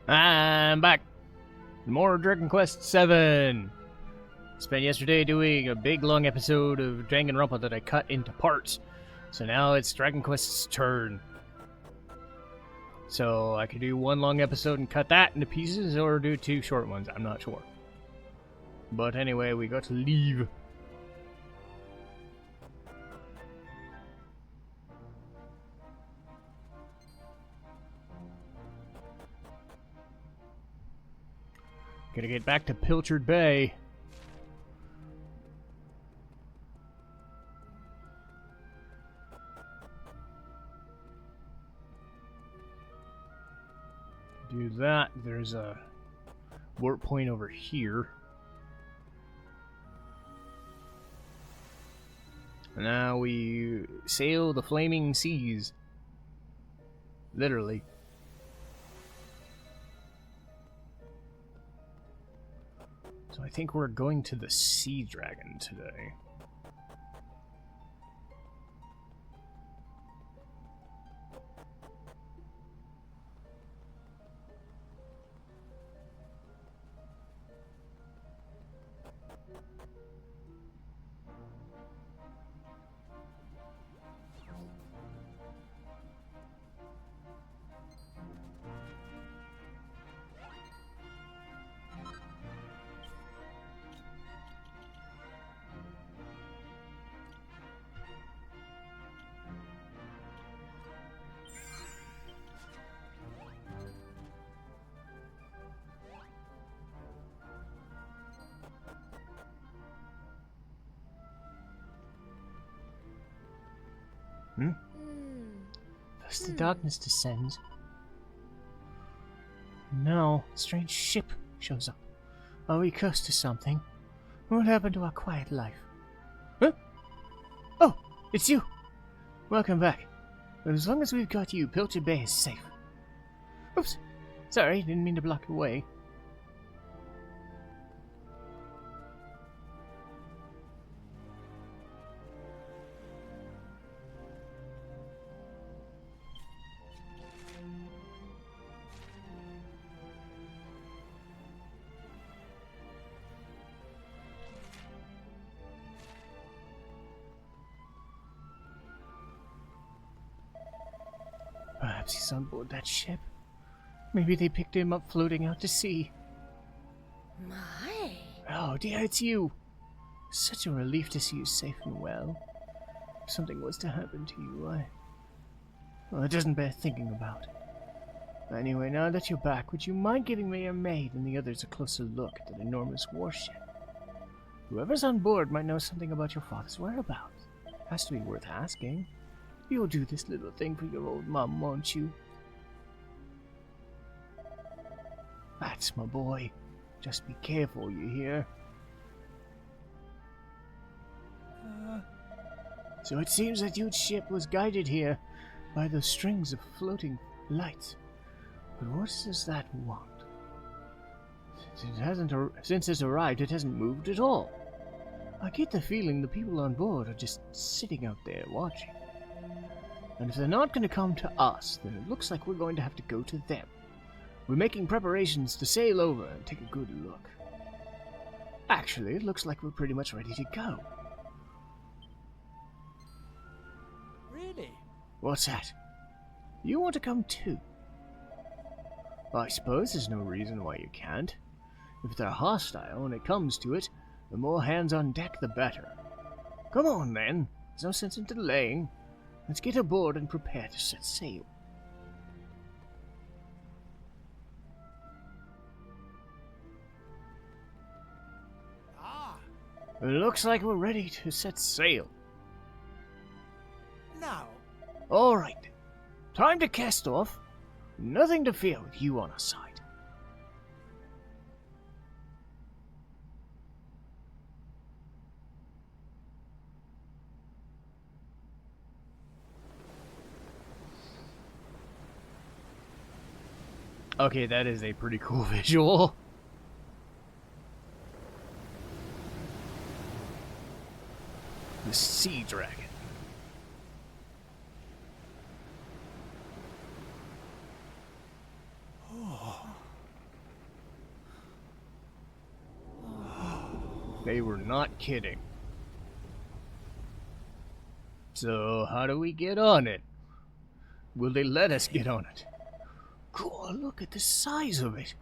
I'm back. More Dragon Quest VII. Spent yesterday doing a big long episode of Danganronpa that I cut into parts. So now it's Dragon Quest's turn. So I could do one long episode and cut that into pieces, or do two short ones. I'm not sure. But anyway, we got to leave. Gotta get back to Pilchard Bay. Do that. There's a warp point over here. Now we sail the flaming seas. Literally. So I think we're going to the Sea Dragon today. First the darkness descends. Now, a strange ship shows up. Are we cursed to something? What happened to our quiet life? Huh? Oh, it's you! Welcome back. But as long as we've got you, Pilchard Bay is safe. Oops. Sorry, didn't mean to block your way. Perhaps he's on board that ship. Maybe they picked him up floating out to sea. My. Oh dear, it's you. Such a relief to see you safe and well. If something was to happen to you, well, it doesn't bear thinking about. Anyway, now that you're back, would you mind giving me your maid and the others a closer look at that enormous warship? Whoever's on board might know something about your father's whereabouts. Has to be worth asking. You'll do this little thing for your old mum, won't you? That's my boy. Just be careful, you hear? So it seems that huge ship was guided here by those strings of floating lights. But what does that want? Since it's arrived, it hasn't moved at all. I get the feeling the people on board are just sitting out there watching. And if they're not going to come to us, then it looks like we're going to have to go to them. We're making preparations to sail over and take a good look. Actually, it looks like we're pretty much ready to go. Really? What's that? You want to come too? I suppose there's no reason why you can't. If they're hostile when it comes to it, the more hands on deck the better. Come on then, there's no sense in delaying. Let's get aboard and prepare to set sail. It looks like we're ready to set sail. Now. All right. Time to cast off. Nothing to fear with you on our side. Okay, that is a pretty cool visual. The Sea Dragon. They were not kidding. So, how do we get on it? Will they let us get on it? God, look at the size of it.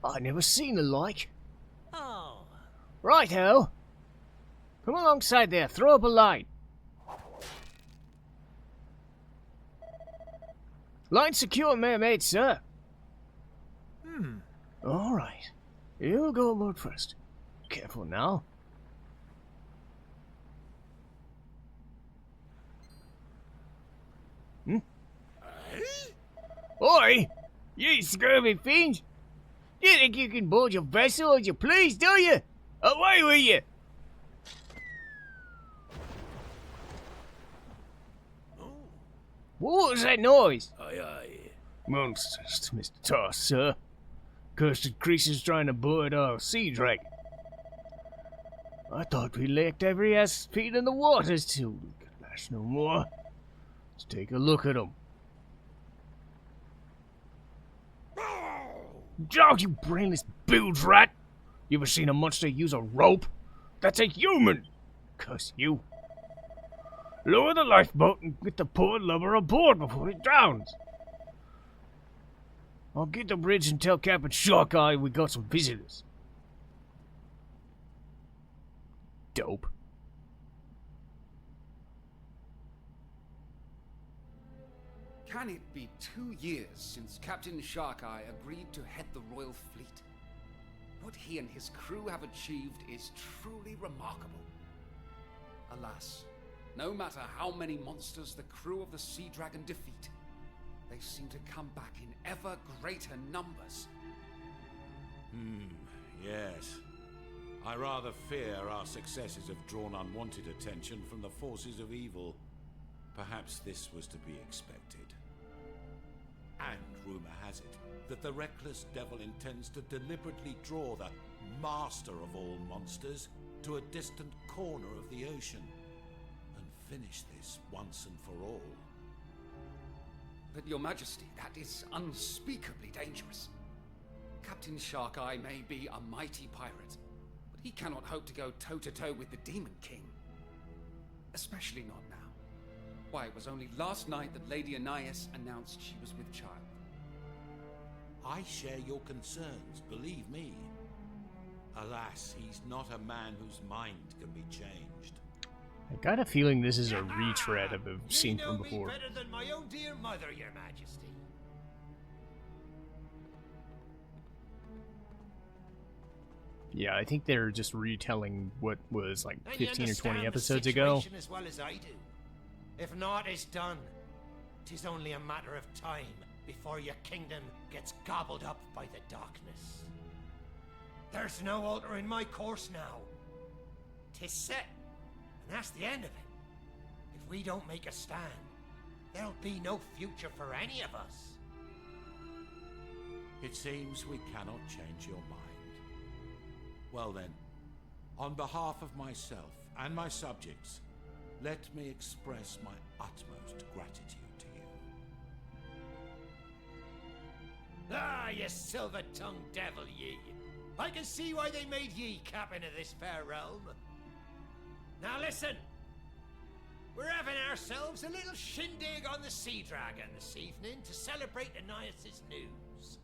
I never seen the like. Oh. Righto. Come alongside there, throw up a line. Line secure, mermaid, sir. Alright. You go aboard first. Careful now. Oi! You scurvy fiends! You think you can board your vessel as you please, do you? Away with you! What was that noise? Aye, aye. Monsters, Mr. Toss, sir. Cursed creatures trying to board our sea dragon. I thought we licked every ass feet in the waters till we could last no more. Let's take a look at them. Oh, you brainless bilge rat! You ever seen a monster use a rope? That's a human! Cuss you. Lower the lifeboat and get the poor lubber aboard before he drowns. I'll get the bridge and tell Captain Sharkeye we got some visitors. Dope. Can it be 2 years since Captain Sharkeye agreed to head the Royal Fleet? What he and his crew have achieved is truly remarkable. Alas, no matter how many monsters the crew of the Sea Dragon defeat, they seem to come back in ever greater numbers. Yes. I rather fear our successes have drawn unwanted attention from the forces of evil. Perhaps this was to be expected. And rumor has it that the reckless devil intends to deliberately draw the master of all monsters to a distant corner of the ocean and finish this once and for all. But Your Majesty, that is unspeakably dangerous. Captain Sharkeye may be a mighty pirate, but he cannot hope to go toe-to-toe with the Demon King. Especially not now. Why, it was only last night that Lady Anais announced she was with child. I share your concerns, believe me. Alas, he's not a man whose mind can be changed. I got a feeling this is a retread of a scene from before. You know me better than my own dear mother, Your Majesty. Yeah, I think they're just retelling what was like And you 15 or 20 understand the episodes ago. situation as well as I do. If naught is done, 'tis only a matter of time before your kingdom gets gobbled up by the darkness. There's no altering my course now. 'Tis set, and that's the end of it. If we don't make a stand, there'll be no future for any of us. It seems we cannot change your mind. Well then, on behalf of myself and my subjects, let me express my utmost gratitude to you. Ah, ye silver-tongued devil, ye. I can see why they made ye captain of this fair realm. Now listen. We're having ourselves a little shindig on the Sea Dragon this evening to celebrate Anais' news.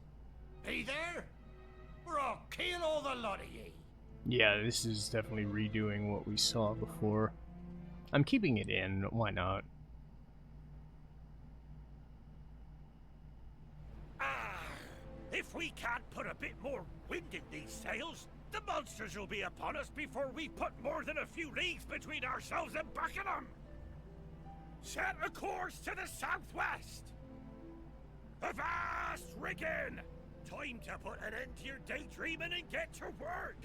Be there? Or I'll kill all the lot of ye. Yeah, this is definitely redoing what we saw before. I'm keeping it in, why not? If we can't put a bit more wind in these sails, the monsters will be upon us before we put more than a few leagues between ourselves and Buckingham. Set a course to the southwest. Avast, rigging! Time to put an end to your daydreaming and get to work.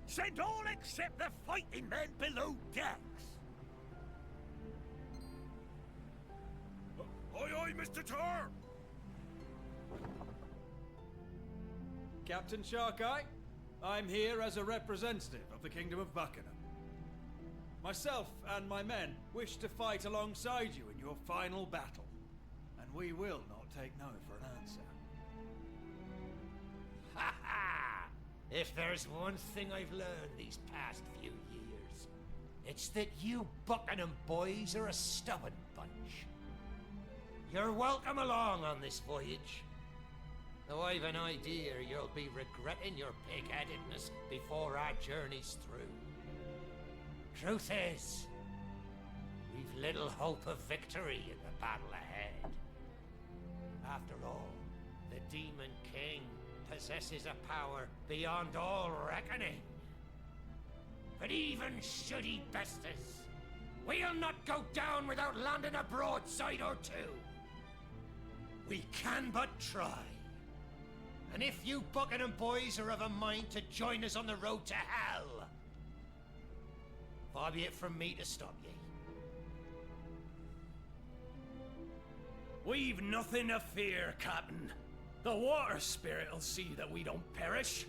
Send all except the fighting men below decks. Aye, aye, Mr. Tar. Captain Sharkeye, I'm here as a representative of the Kingdom of Buckingham. Myself and my men wish to fight alongside you in your final battle, and we will not take no for an answer. Ha ha! If there's one thing I've learned these past few years, it's that you Buckingham boys are a stubborn bunch. You're welcome along on this voyage. Though I've an idea you'll be regretting your pig-headedness before our journey's through. Truth is, we've little hope of victory in the battle ahead. After all, the Demon King possesses a power beyond all reckoning. But even should he best us, we'll not go down without landing a broadside or two. We can but try. And if you Buckingham boys are of a mind to join us on the road to hell, far be it from me to stop ye. We've nothing to fear, Captain. The water spirit'll see that we don't perish.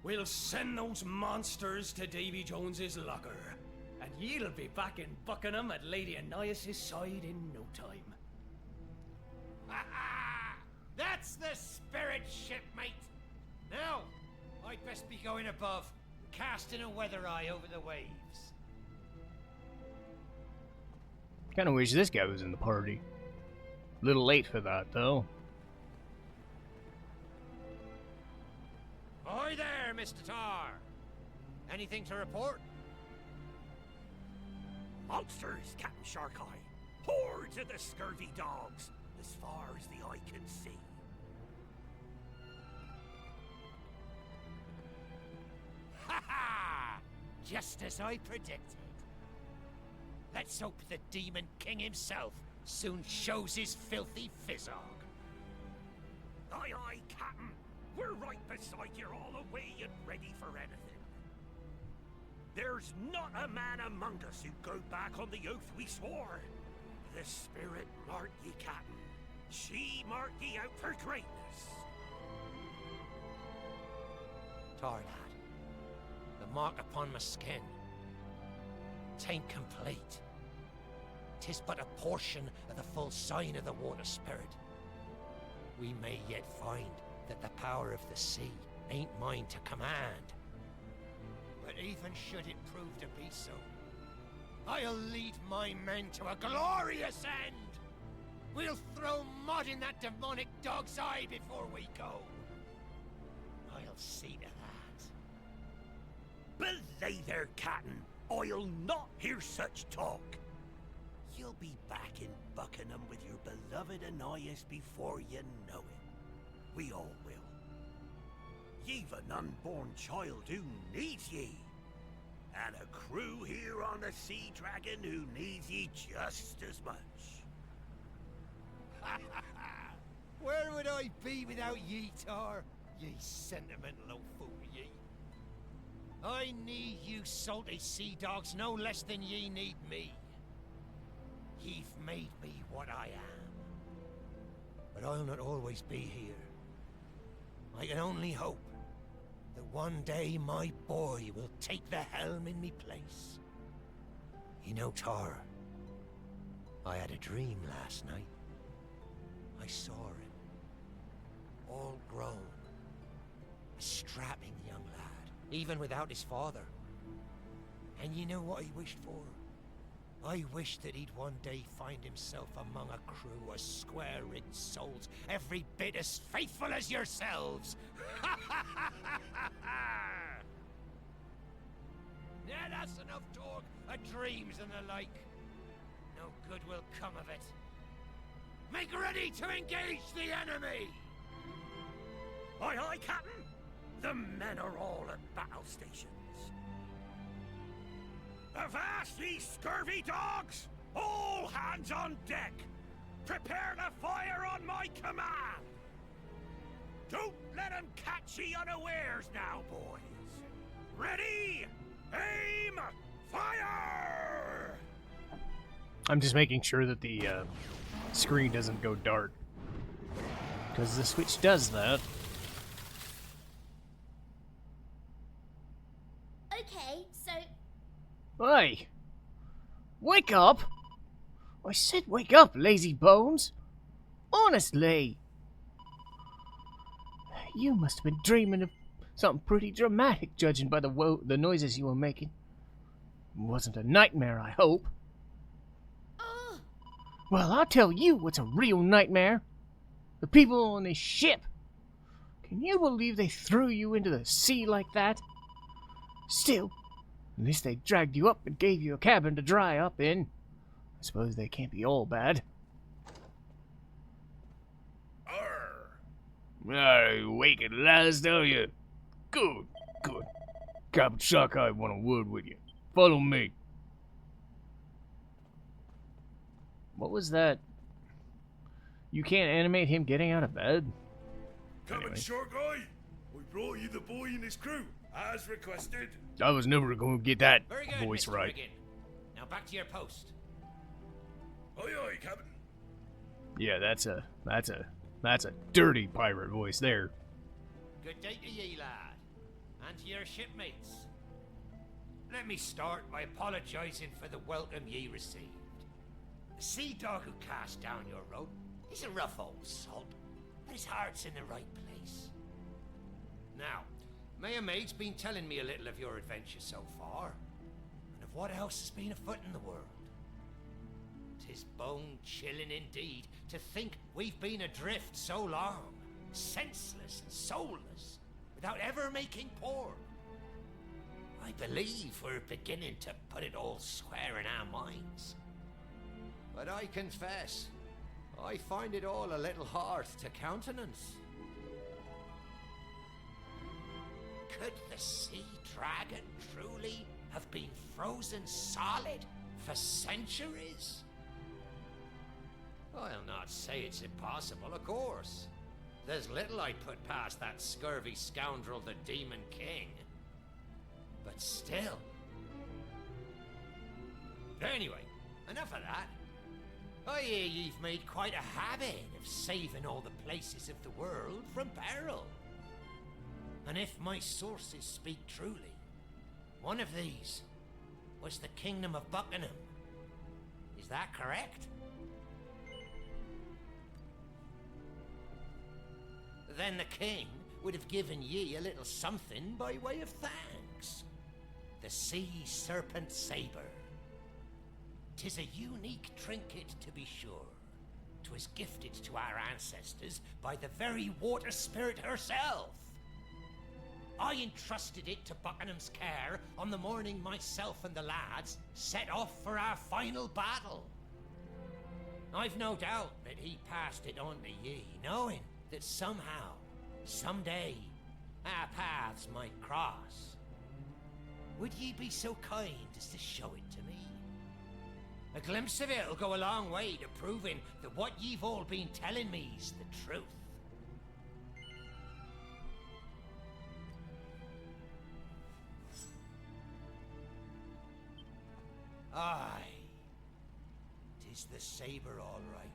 We'll send those monsters to Davy Jones's locker, and ye'll be back in Buckingham at Lady Annias' side in no time. That's the spirit, shipmate. Now, I'd best be going above, casting a weather eye over the waves. Kinda wish this guy was in the party. Little late for that, though. Ahoy there, Mr. Tar. Anything to report? Monsters, Captain Sharkeye. Hordes of the scurvy dogs, as far as the eye can see. Ha ha! Just as I predicted. Let's hope the Demon King himself soon shows his filthy fizzog. Aye, aye, Captain. We're right beside you all the way and ready for anything. There's not a man among us who'd go back on the oath we swore. The spirit marked ye, Captain. She marked ye out for greatness. Tar lad, the mark upon my skin, tain't complete. 'Tis but a portion of the full sign of the water spirit. We may yet find that the power of the sea ain't mine to command. But even should it prove to be so, I'll lead my men to a glorious end! We'll throw mud in that demonic dog's eye before we go. I'll see to that. Belay there, Captain. I'll not hear such talk. You'll be back in Buckingham with your beloved Annias before you know it. We all will. Ye've an unborn child who needs ye. And a crew here on the Sea Dragon who needs ye just as much. Where would I be without ye, Tar? Ye sentimental old fool, ye. I need you salty sea dogs no less than ye need me. Ye've made me what I am. But I'll not always be here. I can only hope that one day my boy will take the helm in me place. You know, Tar, I had a dream last night. I saw him, all grown, a strapping young lad, even without his father. And you know what he wished for? I wished that he'd one day find himself among a crew of square-rigged souls, every bit as faithful as yourselves. Yeah, that's enough talk of dreams and the like. No good will come of it. Make ready to engage the enemy! Aye, aye, Captain. The men are all at battle stations. Avast, ye scurvy dogs! All hands on deck! Prepare to fire on my command! Don't let 'em catch ye unawares now, boys! Ready! Aim! Fire! I'm just making sure that the screen doesn't go dark, because the Switch does that. Okay, so Hey! Wake up! I said wake up, lazy bones! Honestly! You must have been dreaming of Something pretty dramatic, judging by the noises you were making. It wasn't a nightmare, I hope. Well, I'll tell you what's a real nightmare. The people on this ship. Can you believe they threw you into the sea like that? Still, at least they dragged you up and gave you a cabin to dry up in. I suppose they can't be all bad. Arr! Awake at last, are you? Good, good. Captain Shockeye want a word with you. Follow me. What was that? You can't animate him getting out of bed? Captain Shockeye, we brought you the boy and his crew, as requested. I was never going to get that Very good, voice Mr. right. Riggin. Now back to your post. Aye, aye, Captain. Yeah, that's a dirty pirate voice there. Good day to ye, lad. And to your shipmates. Let me start by apologising for the welcome ye received. The sea dog who cast down your rope is a rough old salt, but his heart's in the right place. Now, Maya Maid's been telling me a little of your adventure so far, and of what else has been afoot in the world. 'Tis bone-chilling indeed to think we've been adrift so long, senseless and soulless, without ever making port. I believe we're beginning to put it all square in our minds. But I confess, I find it all a little hard to countenance. Could the sea dragon truly have been frozen solid for centuries? I'll not say it's impossible, of course. There's little I'd put past that scurvy scoundrel, the Demon King. But still. Anyway, enough of that. I hear you've made quite a habit of saving all the places of the world from peril. And if my sources speak truly, one of these was the Kingdom of Buckingham. Is that correct? Then the king would have given ye a little something by way of thanks. The sea serpent saber. 'Tis a unique trinket, to be sure. 'Twas gifted to our ancestors by the very water spirit herself. I entrusted it to Buckingham's care on the morning myself and the lads set off for our final battle. I've no doubt that he passed it on to ye, knowing that somehow, someday, our paths might cross. Would ye be so kind as to show it to me? A glimpse of it'll go a long way to proving that what ye've all been telling me's the truth. Aye. 'Tis the saber, all right.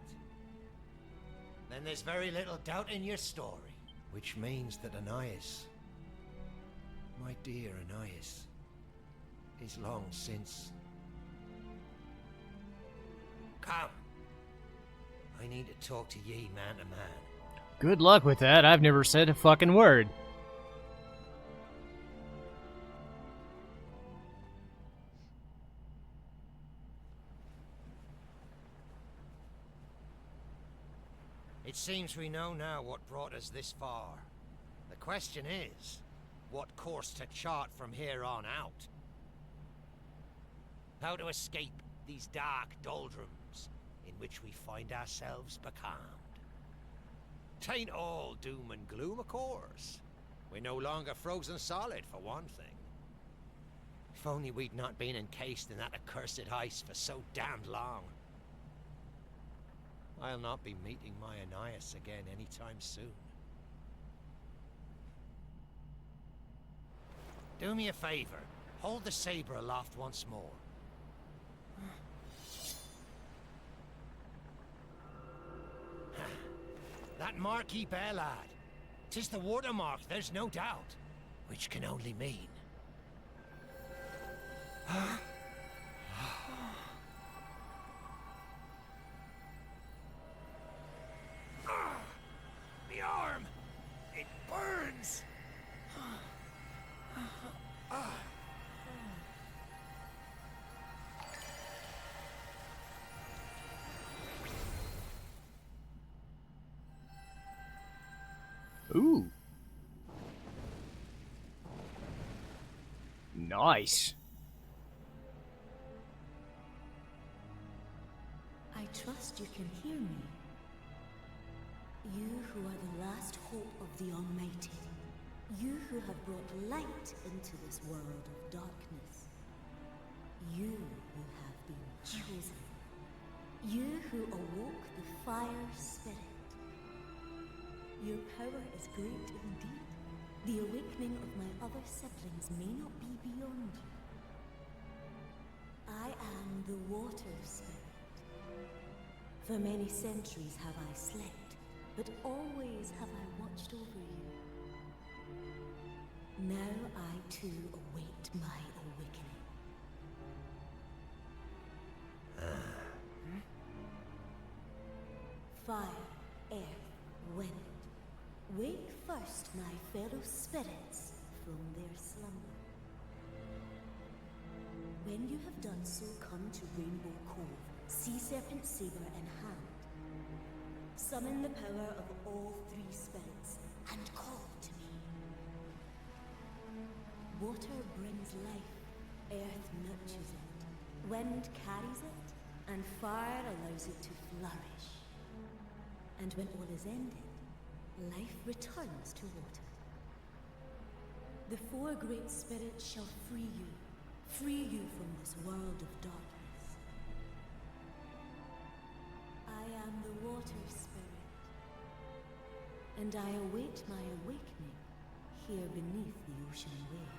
Then there's very little doubt in your story, which means that Anais, my dear Anais, is long since. Come. I need to talk to ye man to man. Good luck with that. I've never said a fucking word. It seems we know now what brought us this far. The question is, what course to chart from here on out? How to escape these dark doldrums in which we find ourselves becalmed. Tain't all doom and gloom, of course. We're no longer frozen solid, for one thing. If only we'd not been encased in that accursed ice for so damned long. I'll not be meeting my Anais again anytime soon. Do me a favor. Hold the saber aloft once more. That marquee bear, lad. 'Tis the watermark, there's no doubt. Which can only mean... Me arm! It burns! Ooh. Nice. I trust you can hear me. You who are the last hope of the Almighty. You who have brought light into this world of darkness. You who have been chosen. You who awoke the fire spirit. Your power is great indeed. The awakening of my other siblings may not be beyond you. I am the water spirit. For many centuries have I slept, but always have I watched over you. Now I too await my awakening. Fire, earth, wind. Wake first my fellow spirits from their slumber. When you have done so, come to Rainbow Cove, sea serpent saber in hand. Summon the power of all three spirits and call to me. Water brings life, earth nurtures it, wind carries it, and fire allows it to flourish. And when all is ended, life returns to water. The four great spirits shall free you from this world of darkness. I am the water spirit, and I await my awakening here beneath the ocean waves.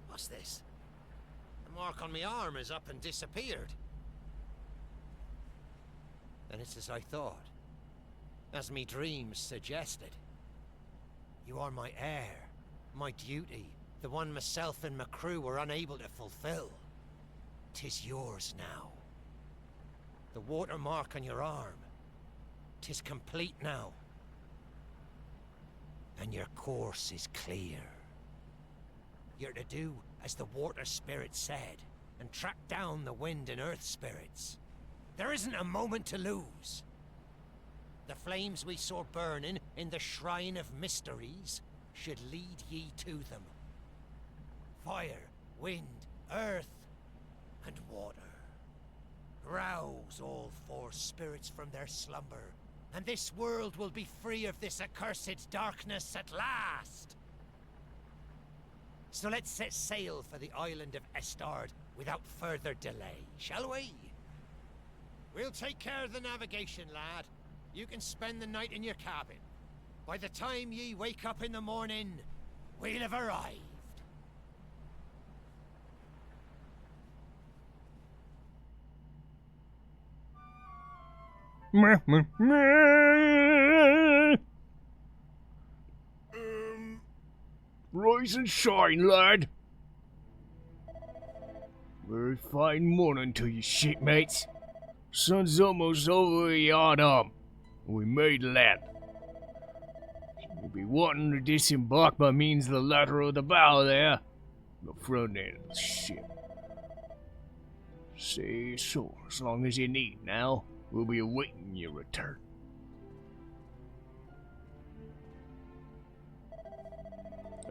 What's this? The mark on my arm is up and disappeared. And it's as I thought. As me dreams suggested. You are my heir. My duty. The one myself and my crew were unable to fulfill. 'Tis yours now. The watermark on your arm. 'Tis complete now. And your course is clear. You're to do as the water spirit said, and track down the wind and earth spirits. There isn't a moment to lose. The flames we saw burning in the Shrine of Mysteries should lead ye to them. Fire, wind, earth, and water. Rouse all four spirits from their slumber, and this world will be free of this accursed darkness at last. So let's set sail for the island of Estard without further delay, shall we? We'll take care of the navigation, lad. You can spend the night in your cabin. By the time ye wake up in the morning, we'll have arrived. Rise and shine, lad. Very fine morning to you, shipmates. Sun's almost over the yard arm. We made land. You'll be wanting to disembark by means of the ladder of the bow there, the front end of the ship. Say so, as long as you need now. We'll be awaiting your return.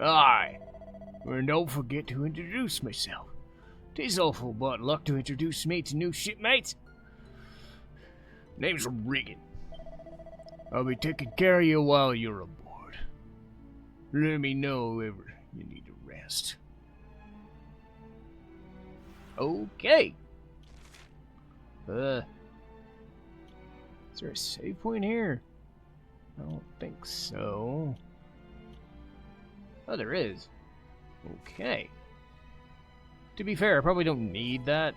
Aye, and don't forget to introduce myself. 'Tis awful but luck to introduce me to new shipmates. Name's Regan. I'll be taking care of you while you're aboard. Let me know if ever you need a rest. Okay. Is there a save point here? I don't think so. Oh, there is. Okay. To be fair, I probably don't need that.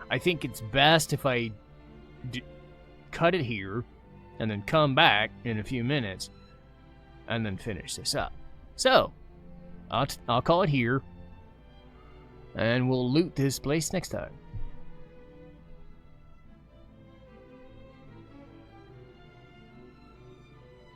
I think it's best if I cut it here and then come back in a few minutes and then finish this up. So, I'll call it here and we'll loot this place next time.